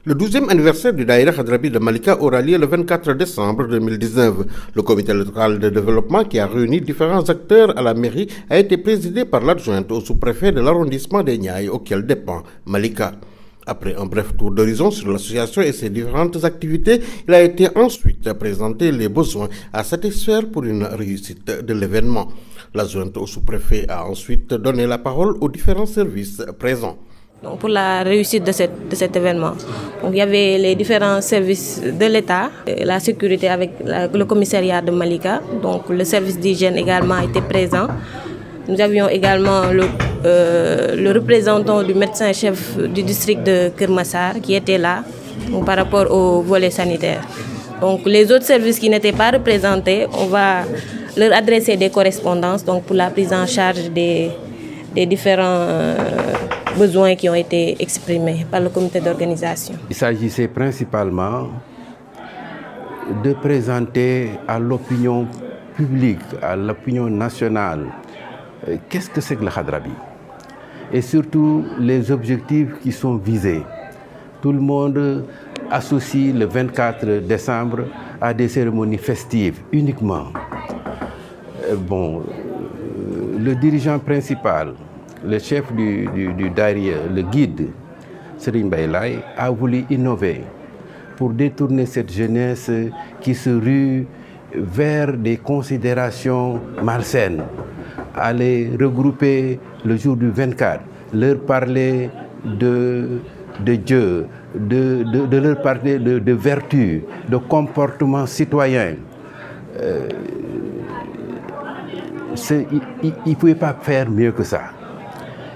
Le 12e anniversaire du Daïra Khadrabi de Malika aura lieu le 24 décembre 2019. Le comité local de développement qui a réuni différents acteurs à la mairie a été présidé par l'adjointe au sous-préfet de l'arrondissement des Niayes auquel dépend Malika. Après un bref tour d'horizon sur l'association et ses différentes activités, il a été ensuite présenté les besoins à satisfaire pour une réussite de l'événement. L'adjointe au sous-préfet a ensuite donné la parole aux différents services présents. Donc pour la réussite de cet événement, donc il y avait les différents services de l'État, la sécurité avec le commissariat de Malika, donc le service d'hygiène également était présent. Nous avions également le représentant du médecin-chef du district de Kermassar qui était là donc, par rapport au volet sanitaire. Donc les autres services qui n'étaient pas représentés, on va leur adresser des correspondances donc, pour la prise en charge des différents besoins qui ont été exprimés par le comité d'organisation. Il s'agissait principalement de présenter à l'opinion publique, à l'opinion nationale, qu'est-ce que c'est que le Khadrabi et surtout les objectifs qui sont visés. Tout le monde associe le 24 décembre à des cérémonies festives uniquement. Le dirigeant principal, le chef du Daïra, le guide, Serigne Baye, a voulu innover pour détourner cette jeunesse qui se rue vers des considérations malsaines, aller regrouper le jour du 24, leur parler de Dieu, de leur parler de vertu, de comportement citoyen. Il ne pouvait pas faire mieux que ça.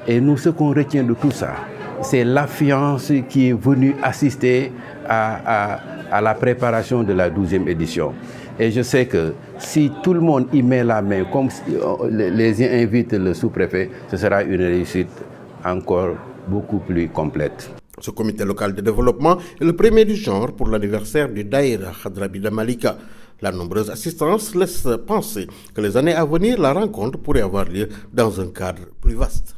Et nous, ce qu'on retient de tout ça, c'est l'affluence qui est venue assister à la préparation de la 12e édition. Et je sais que si tout le monde y met la main, comme les invitent le sous-préfet, ce sera une réussite encore beaucoup plus complète. Ce comité local de développement est le premier du genre pour l'anniversaire du Daïra Khadrabi de Malika. La nombreuse assistance laisse penser que les années à venir, la rencontre pourrait avoir lieu dans un cadre plus vaste.